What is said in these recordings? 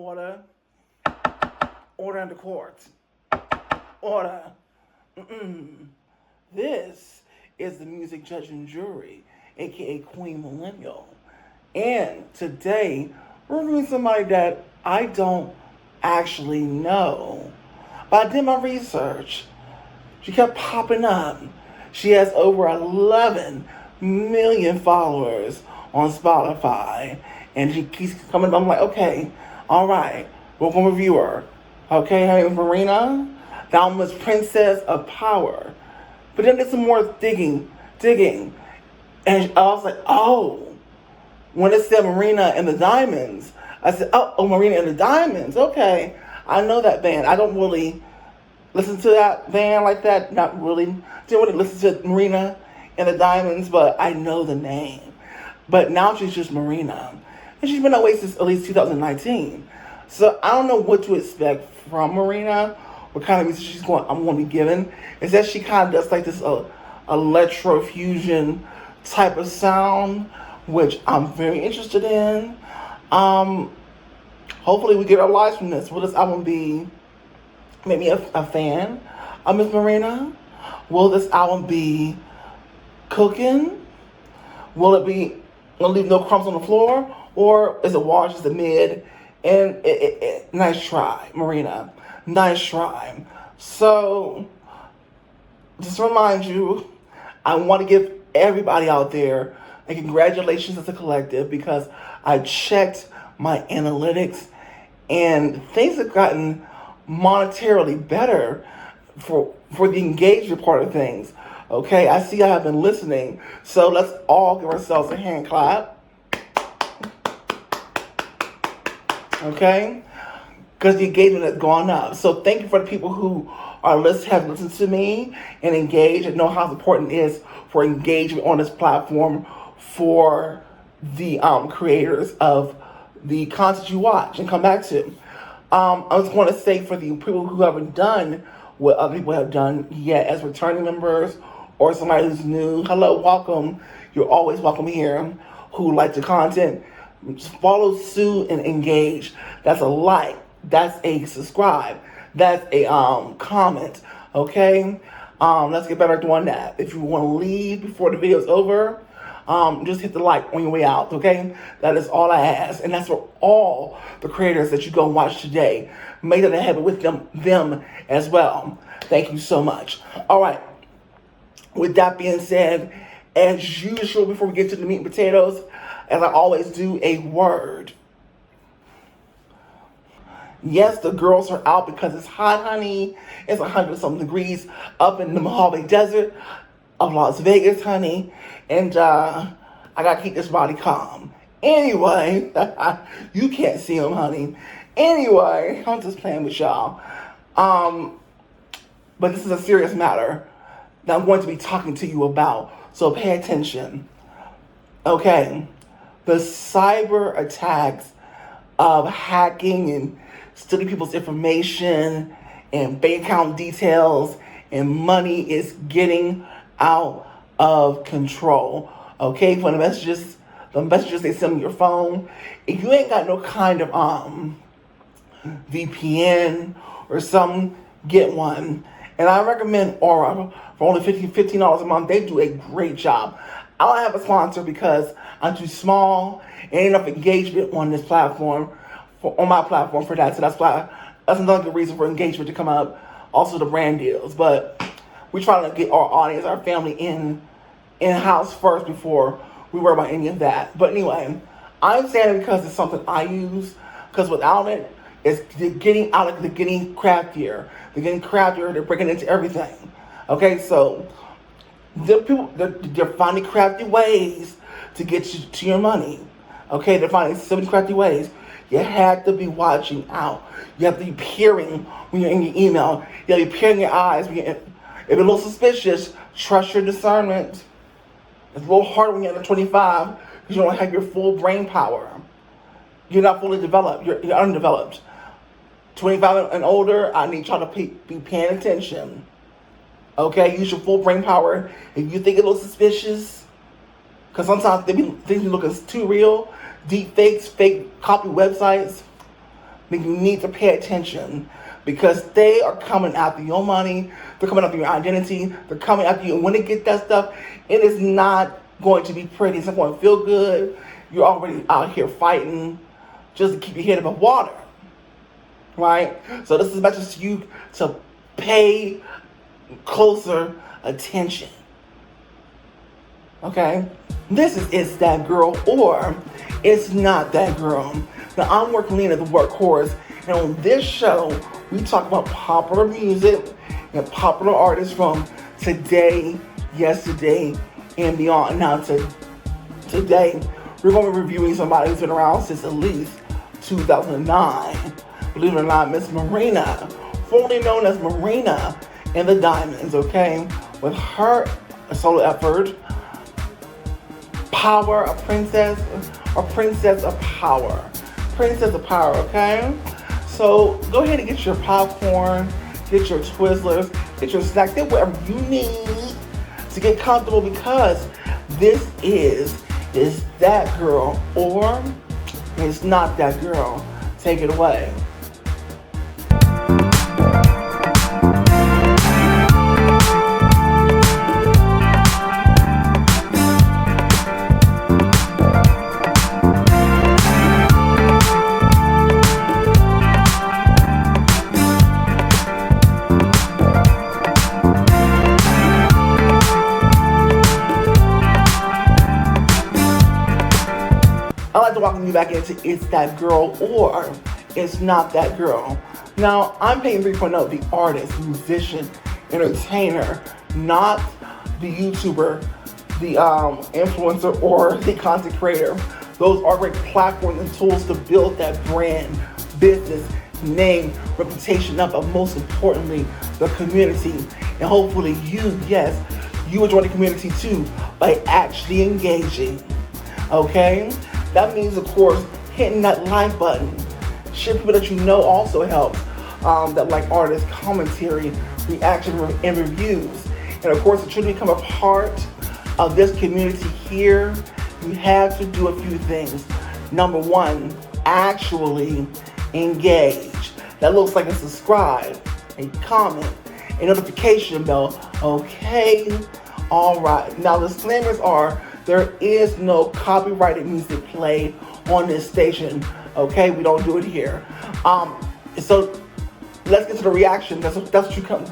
Order. Order in the court. Order. This is the music judge and jury, aka Queen Millennial. And today, we're reviewing somebody that I don't actually know. But I did my research. She kept popping up. She has over 11 million followers on Spotify. And she keeps coming. I'm like, okay, all right, we're going to review her. Okay, her name is Marina. The album is Princess of Power. But then there's some more digging. And I was like, oh. When it said Marina and the Diamonds, I said, oh, Marina and the Diamonds. Okay, I know that band. I don't really listen to that band like that. Not really. Didn't really listen to Marina and the Diamonds, but I know the name. But now she's just Marina. And she's been away since at least 2019. So I don't know what to expect from Marina. What kind of music I'm going to be given. Is that she kind of does like this electro-fusion type of sound, which I'm very interested in. Hopefully we get our lives from this. Will this album make me a fan of Miss Marina? Will this album be cooking? Will it leave no crumbs on the floor? Or is it washed as a mid? And nice try, Marina. Nice try. So, just to remind you, I want to give everybody out there a congratulations as a collective because I checked my analytics and things have gotten monetarily better for the engagement part of things. Okay, I see I have been listening, so let's all give ourselves a hand clap. Okay, because the engagement has gone up. So thank you for the people who have listened to me and engaged and know how important it is for engagement on this platform for the creators of the content you watch and come back to. I was going to say for the people who haven't done what other people have done yet as returning members or somebody who's new, hello, welcome. You're always welcome here who like the content. Just follow suit and engage. That's a like. That's a subscribe. That's a comment. Okay? Let's get better at doing that. If you want to leave before the video's over, just hit the like on your way out. Okay? That is all I ask. And that's for all the creators that you go watch today. Make that a habit with them as well. Thank you so much. All right. With that being said, as usual, before we get to the meat and potatoes, as I always do, a word. Yes, the girls are out because it's hot, honey. It's 100-something degrees up in the Mojave Desert of Las Vegas, honey. And I got to keep this body calm. Anyway, you can't see them, honey. Anyway, I'm just playing with y'all. But this is a serious matter that I'm going to be talking to you about. So pay attention. Okay. The cyber attacks of hacking and stealing people's information and bank account details and money is getting out of control. Okay, for the messages they send on your phone, if you ain't got no kind of VPN or something, get one. And I recommend Aura for only $15 a month. They do a great job. I don't have a sponsor because I'm too small and ain't enough engagement on this platform, on my platform for that. So that's another good reason for engagement to come up. Also the brand deals. But we try to get our audience, our family in-house first before we worry about any of that. But anyway, I'm saying it because it's something I use. Because without it, they're getting craftier. They're getting craftier. They're breaking into everything. Okay, so they're finding crafty ways to get you to your money. Okay, they're finding so many crafty ways. You have to be watching out. You have to be peering when you're in your email. You have to be peering your eyes. If you're a little suspicious, trust your discernment. It's a little harder when you're under 25 because you don't have your full brain power. You're not fully developed. You're undeveloped. 25 and older, I need y'all to be paying attention. Okay, use your full brain power. If you think it looks suspicious, because sometimes things be looking too real, deep fakes, fake copy websites, then you need to pay attention because they are coming after your money. They're coming after your identity. They're coming after you. And when they get that stuff, it is not going to be pretty. It's not going to feel good. You're already out here fighting just to keep your head above water. Right? So this is a message to you to pay closer attention. Okay? This is It's That Girl or It's Not That Girl. Now, I'm Workalina, the workhorse, and on this show, we talk about popular music and popular artists from today, yesterday, and beyond. Now, today, we're going to be reviewing somebody who's been around since at least 2009. Believe it or not, Miss Marina, formerly known as Marina and the Diamonds, okay? With her solo effort, Power, a princess of power. Princess of power, okay? So go ahead and get your popcorn, get your Twizzlers, get your snacks, get whatever you need to get comfortable because this is That Girl or It's Not That Girl. Take it away. I'd like to welcome you back into It's That Girl or It's Not That Girl. Now, I'm Peyton 3.0, the artist, musician, entertainer, not the YouTuber, the influencer, or the content creator. Those are great platforms and tools to build that brand, business, name, reputation up, but most importantly, the community. And hopefully you, yes, you enjoy the community too by actually engaging. Okay? That means, of course, hitting that like button. Share people that you know also helps. That like artists, commentary, reaction, and reviews. And of course, to truly become a part of this community here, you have to do a few things. Number one, actually engage. That looks like a subscribe, a comment, a notification bell. Okay? All right. Now, disclaimers are, there is no copyrighted music played on this station. Okay, we don't do it here. So let's get to the reaction. That's what you come.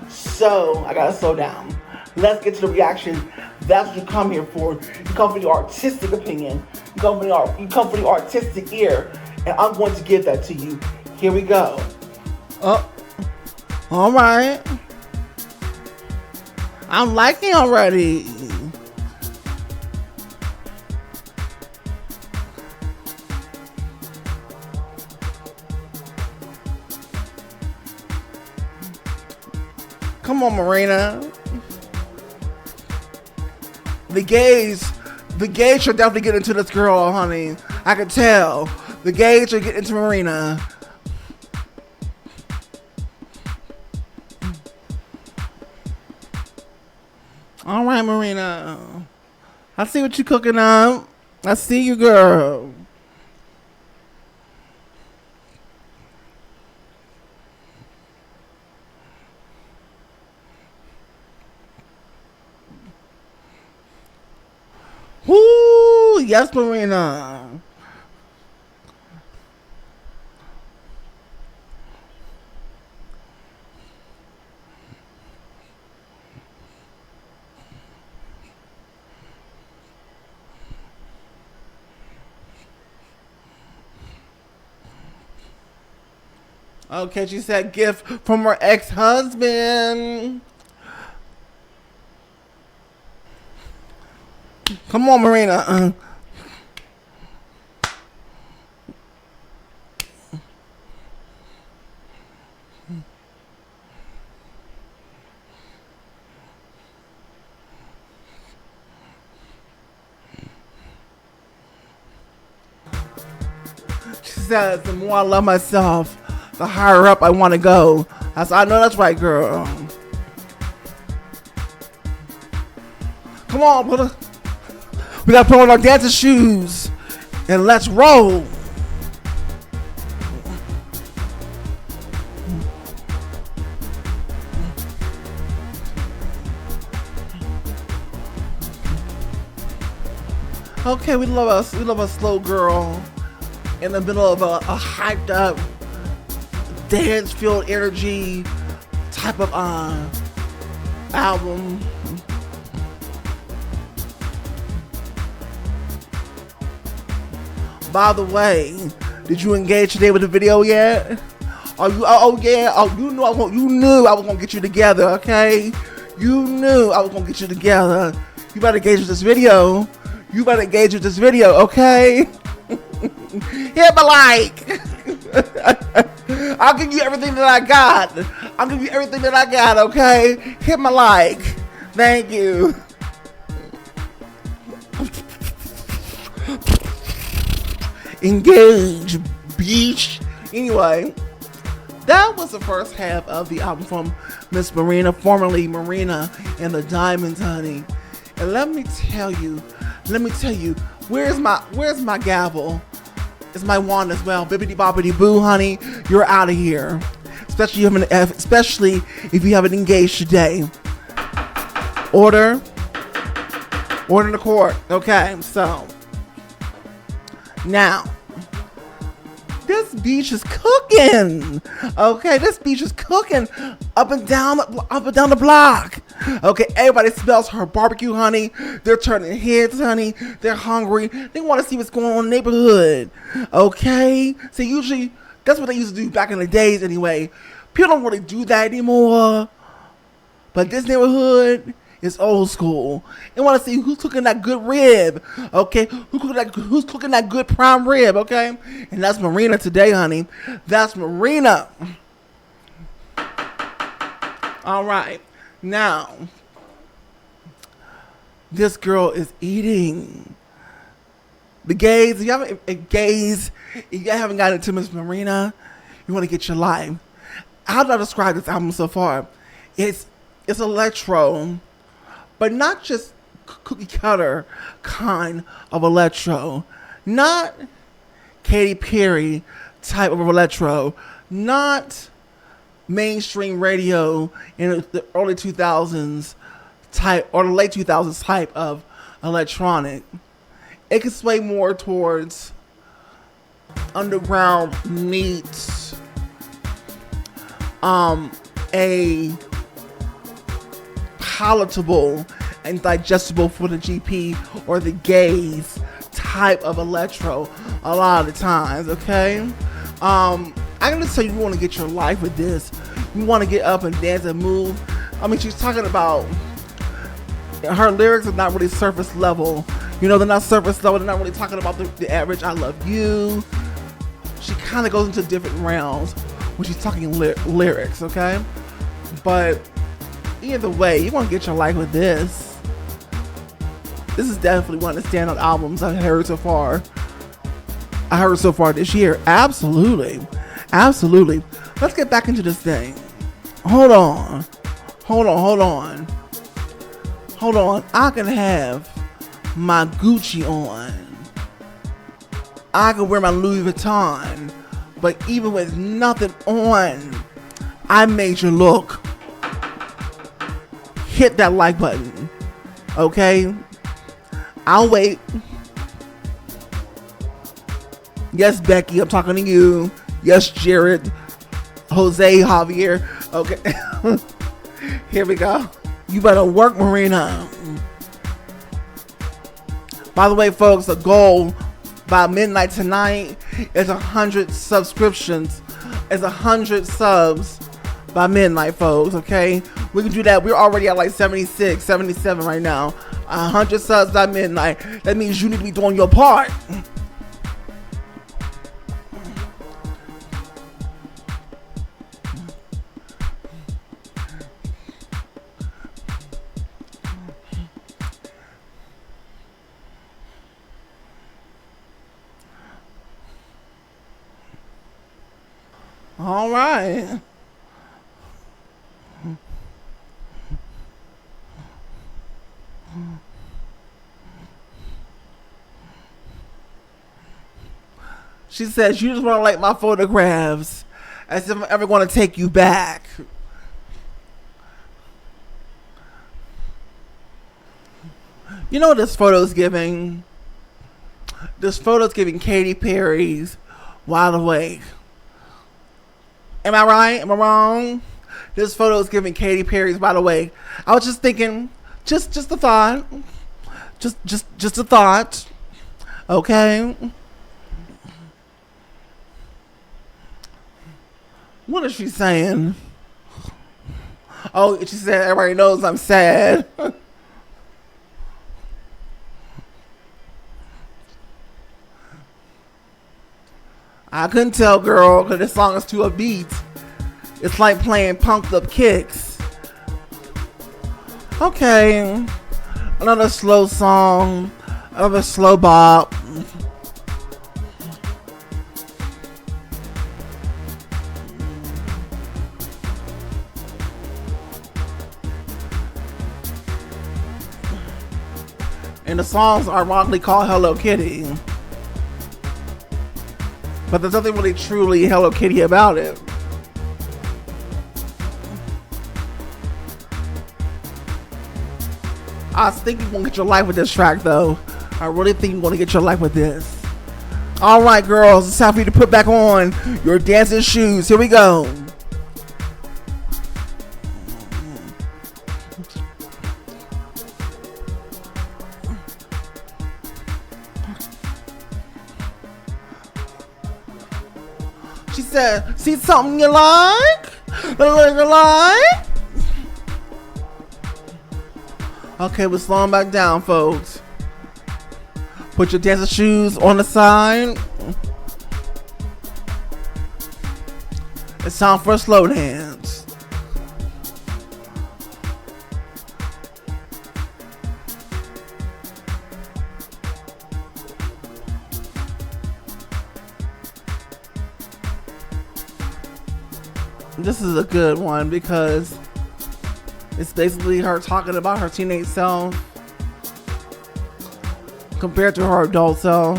So I gotta slow down. Let's get to the reaction. That's what you come here for. You come for your artistic opinion. You come for the artistic ear, and I'm going to give that to you. Here we go. Oh, all right. I'm liking already. Come on, Marina. The gays should definitely get into this girl, honey. I can tell. The gays should get into Marina. All right, Marina. I see what you cooking up. I see you, girl. Woo! Yes, Marina. Okay, she said gift from her ex-husband. Come on, Marina. She says, the more I love myself, the higher up I want to go. I know that's right, girl. Come on, we gotta put on our dancing shoes and let's roll. Okay, we love a slow girl in the middle of a hyped up dance filled energy type of album. By the way, did you engage today with the video yet? Oh, yeah. Oh, you knew I was gonna get you together, okay? You knew I was gonna get you together. You better engage with this video. Okay? Hit my like. I'll give you everything that I got. Okay? Hit my like. Thank you. Engage, beach. Anyway, that was the first half of the album from Miss Marina, formerly Marina and the Diamonds, honey. And let me tell you, where's my gavel? It's my wand as well. Bibbidi bobbidi boo, honey. You're out of here. Especially if you haven't engaged today. Order in the court. Okay, so now this beach is cooking. Okay, this beach is cooking up and down the block. Okay, everybody smells her barbecue, honey. They're turning heads, honey. They're hungry. They want to see what's going on in the neighborhood. Okay, so usually that's what they used to do back in the days. Anyway, people don't really do that anymore. But this neighborhood is old school. They want to see who's cooking that good rib. Okay, who's cooking that good prime rib. Okay, and that's Marina today, honey. That's Marina. All right, now this girl is eating. The gays, if you haven't gotten into Miss Marina, you want to get your life. How do I describe this album so far? It's electro, but not just cookie cutter kind of electro. Not Katy Perry type of electro. Not mainstream radio in the early 2000s type or the late 2000s type of electronic. It can sway more towards underground meets a palatable and digestible for the GP or the gays type of electro a lot of the times, okay? I'm gonna tell you want to get your life with this. You want to get up and dance and move. I mean, she's talking about her lyrics are not really surface level. You know, they're not surface level. They're not really talking about the average I love you. She kind of goes into different realms when she's talking lyrics, okay? But either way, you want to get your life with this. This is definitely one of the standout albums I've heard so far. This year. Absolutely. Let's get back into this thing. Hold on. I can have my Gucci on. I can wear my Louis Vuitton. But even with nothing on, I made you look. Hit that like button. Okay? I'll wait. Yes, Becky, I'm talking to you. Yes, Jared. Jose, Javier. Okay. Here we go. You better work, Marina. By the way, folks, the goal by midnight tonight is 100 subscriptions. It's 100 subs by midnight, folks, okay? We can do that. We're already at like 76, 77 right now. 100 subs by midnight. That means you need to be doing your part. All right. She says, you just want to like my photographs as if I'm ever going to take you back. You know what this photo is giving? This photo's giving Katy Perry's Wide Awake. Am I right? Am I wrong? This photo is giving Katy Perry's Wide Awake. I was just thinking, just a thought. Just a thought. Okay. What is she saying? Oh, she said everybody knows I'm sad. I couldn't tell, girl, because this song is too upbeat. It's like playing pumped up kicks. Okay. Another slow song. Another slow bop. And the song's ironically called Hello Kitty. But there's nothing really truly Hello Kitty about it. I think you're gonna get your life with this track though. I really think you're gonna get your life with this. Alright girls, it's time for you to put back on your dancing shoes. Here we go. She said, see something you like? You like? Okay, we're slowing back down, folks. Put your dancing shoes on the side. It's time for a slow dance. This is a good one because it's basically her talking about her teenage self compared to her adult self.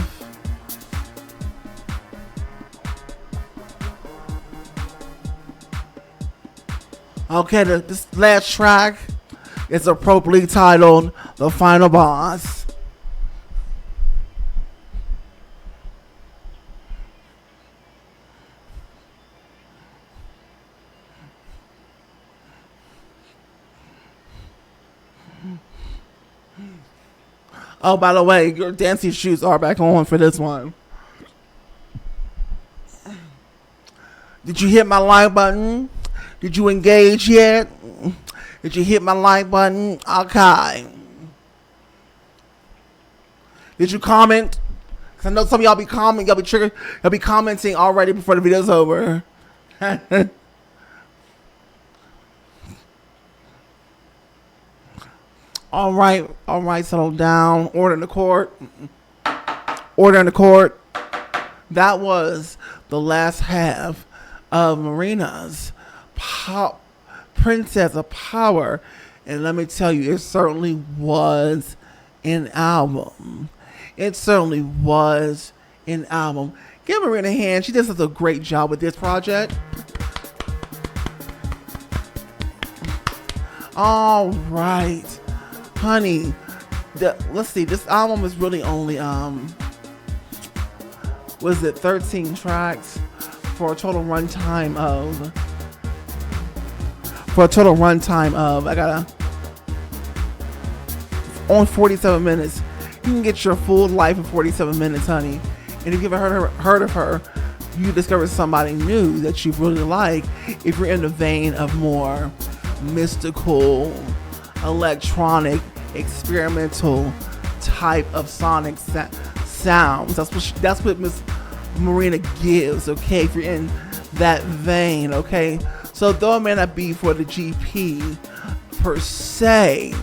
Okay, this last track is appropriately titled The Final Boss. Oh, by the way, your dancing shoes are back on for this one. Did you hit my like button? Did you engage yet? Did you hit my like button? Okay. Did you comment? Because I know some of y'all be commenting, y'all be triggered, y'all be commenting already before the video's over. All right, settle down. Order in the court. Order in the court. That was the last half of Marina's Pop Princess of Power. And let me tell you, it certainly was an album. It certainly was an album. Give Marina a hand. She did such a great job with this project. All right. Honey, let's see. This album is really only 13 tracks for a total runtime of only 47 minutes. You can get your full life in 47 minutes, honey. And if you've ever heard of her, you discover somebody new that you really like. If you're in the vein of more mystical, electronic, experimental type of sonic sounds. That's what Miss Marina gives, okay, if you're in that vein, okay? So though it may not be for the GP per se,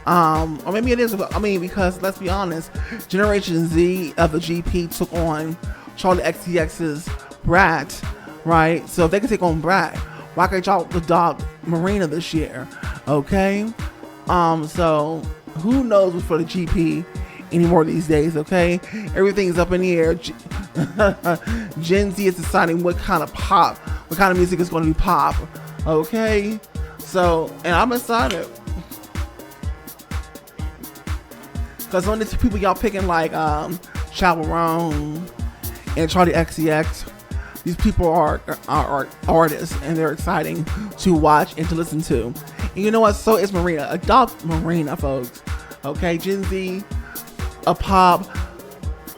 or maybe it is, because let's be honest, Generation Z of the GP took on Charlie XCX's Brat, right? So if they can take on Brat, why can't y'all adopt Marina this year, okay? So who knows what's for the GP anymore these days, okay? Everything's up in the air. Gen Z is deciding what kind of music is going to be pop, okay? So, and I'm excited. Because on these people y'all picking like Chappell Roan and Charlie XCX. These people are artists, and they're exciting to watch and to listen to. And you know what? So is Marina. Adopt Marina, folks. Okay, Gen Z, a pop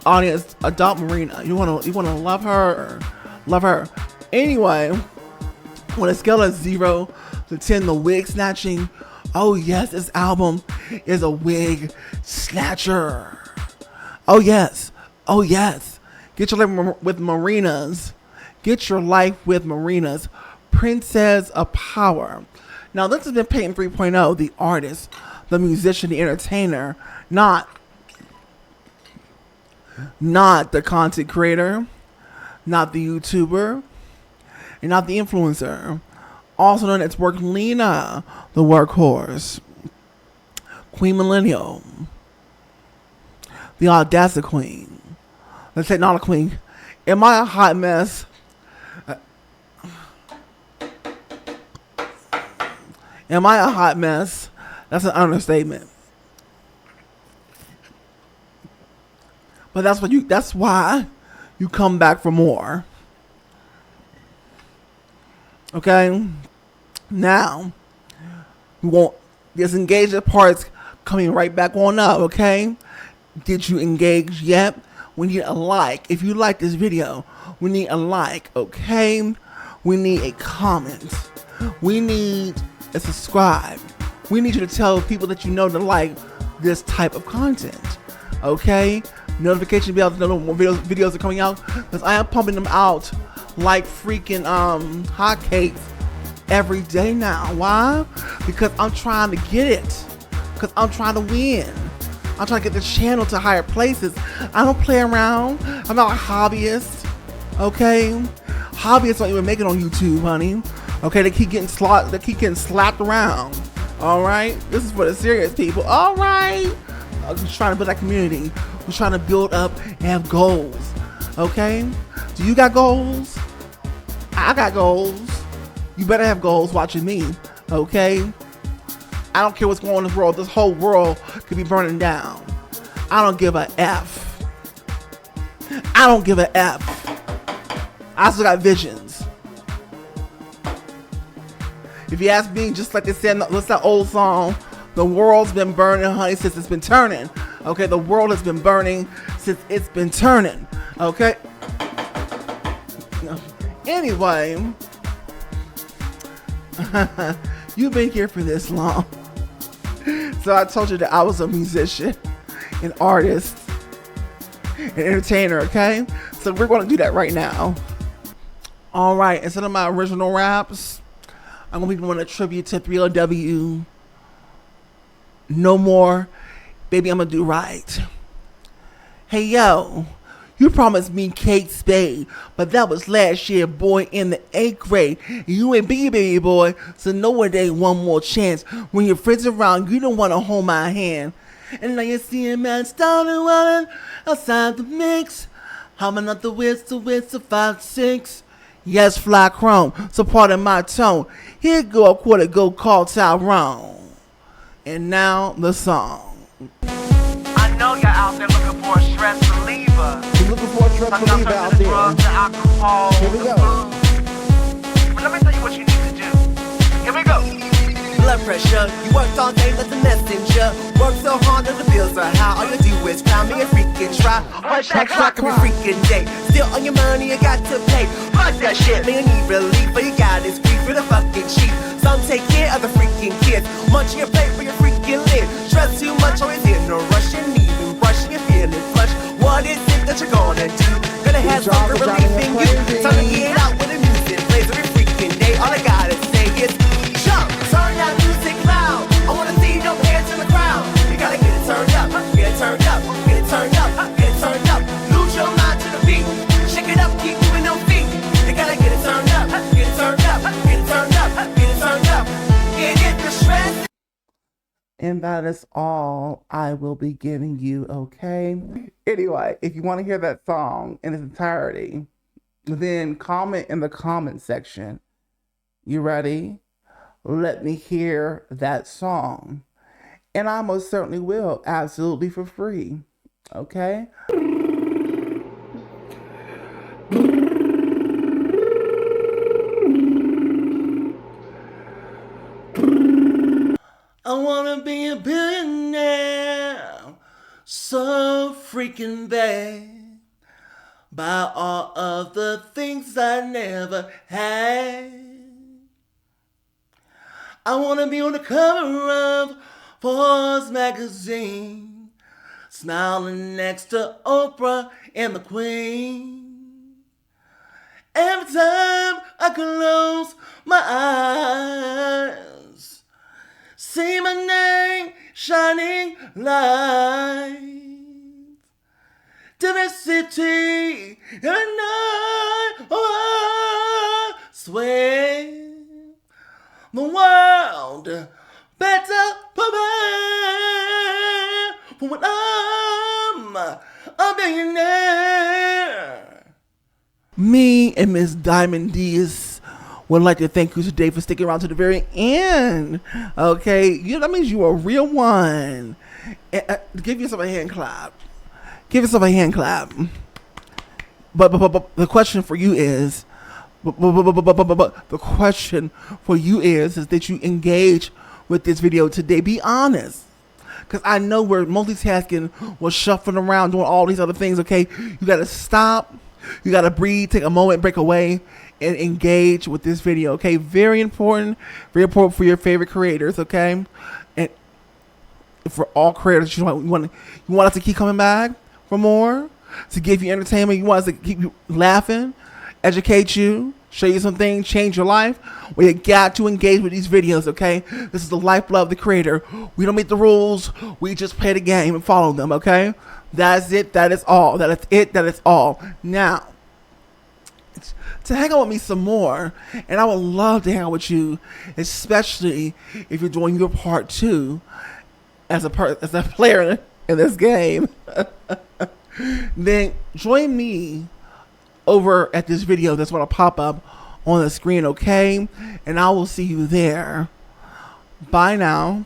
audience, adopt Marina. You wanna love her, love her. Anyway, on a scale of 0 to 10, the wig snatching. Oh yes, this album is a wig snatcher. Oh yes, oh yes. Get your life with Marinas. Get your life with Marinas. Princess of Power. Now this has been Peyton 3.0, the artist, the musician, the entertainer, not the content creator, not the YouTuber, and not the influencer. Also known as Worklina, the workhorse, Queen Millennial, the Audacity Queen. Let's say not a queen. Am I a hot mess? Am I a hot mess? That's an understatement. But that's why you come back for more. Okay? Now, we want this engagement part's coming right back on up, okay? Did you engage yet? We need a like. If you like this video, we need a like, okay? We need a comment. We need a subscribe. We need you to tell people that you know to like this type of content, okay? Notification bells to know when more videos are coming out, because I am pumping them out like freaking hotcakes every day now. Why? Because I'm trying to get it. Because I'm trying to win. I'm trying to get the channel to higher places. I don't play around. I'm not a hobbyist. Okay? Hobbyists don't even make it on YouTube, honey. Okay, they keep getting slapped around. Alright? This is for the serious people. Alright. I'm just trying to build that community. We're trying to build up and have goals. Okay? Do you got goals? I got goals. You better have goals watching me. Okay? I don't care what's going on in this world. This whole world could be burning down. I don't give a F. I don't give a F. I still got visions. If you ask me, just like they said, what's that old song? The world's been burning, honey, since it's been turning. Okay, the world has been burning since it's been turning. Okay? Anyway, you've been here for this long. So I told you that I was a musician, an artist, an entertainer, okay? So we're going to do that right now. All right, instead of my original raps, I'm going to be doing a tribute to 3LW. No more. Baby, I'm going to do right. Hey, yo. You promised me Kate Spade, but that was last year, boy, in the 8th grade. You ain't be baby boy, so no one day one more chance. When your friends around, you don't want to hold my hand. And now you see a man starting running outside the mix. Humming up the widths of 5-6. Yes, fly chrome, so pardon my tone. Here go a quarter go call Tyrone. And now the song. I know you're out there looking for a stress reliever. You're looking for a stress reliever out there. Drugs, the alcohol, here we go. But let me tell you what you need to do. Here we go. Blood pressure, you worked all day like a messenger. Worked so hard that the bills are high. All you do is cry me a freaking try. Heart attack shock every freaking day. Still on your money, you got to pay. Fuck that shit, man, you need relief, but you got this grief for the fucking cheap. Some take care of the freaking kids. Munching your plate for your freaking lid. Stress too much, always in a rush. You need to rush, you're feeling flush. What is it that you're gonna do? Gonna have some relief in you. Time to get out with the music plays every freaking day. All I gotta say is jump, turn that music loud. I wanna see your hands in the crowd. You gotta get it turned up, get it turned up, get it turned up, get it turned up. Lose your mind to the beat. Shake it up, keep moving your feet. You gotta get it turned up, get it turned up, get it turned up, get it turned up. Get the stress. And that is all I will be giving you, okay? Anyway, if you want to hear that song in its entirety, then comment in the comment section. You ready? Let me hear that song. And I most certainly will, absolutely for free, okay? be a billionaire so freaking bad. Buy all of the things I never had. I wanna be on the cover of Forbes magazine, smiling next to Oprah and the Queen. Every time I close my eyes, see my name shining light. Diversity, and I swear the world better prepare for when I'm a billionaire. Me and Miss Diamond Diaz would like to thank you today for sticking around to the very end. Okay, that means you're a real one. Give yourself a hand clap. Give yourself a hand clap. But the question for you is, the question for you is that you engage with this video today. Be honest. Because I know we're multitasking, we're shuffling around, doing all these other things, okay? You got to stop. You got to breathe, take a moment, break away, and engage with this video, okay? Very important for your favorite creators, okay? And for all creators, you want us to keep coming back for more, to give you entertainment. You want us to keep you laughing, educate you, show you some things, change your life. Well, you got to engage with these videos, okay? This is the lifeblood of the creator. We don't make the rules. We just play the game and follow them, okay? That's it. That is all. That is it. That is all. Now, to hang out with me some more, and I would love to hang out with you, especially if you're doing your part too, as a player in this game. Then join me over at this video that's going to pop up on the screen, okay? And I will see you there. Bye now.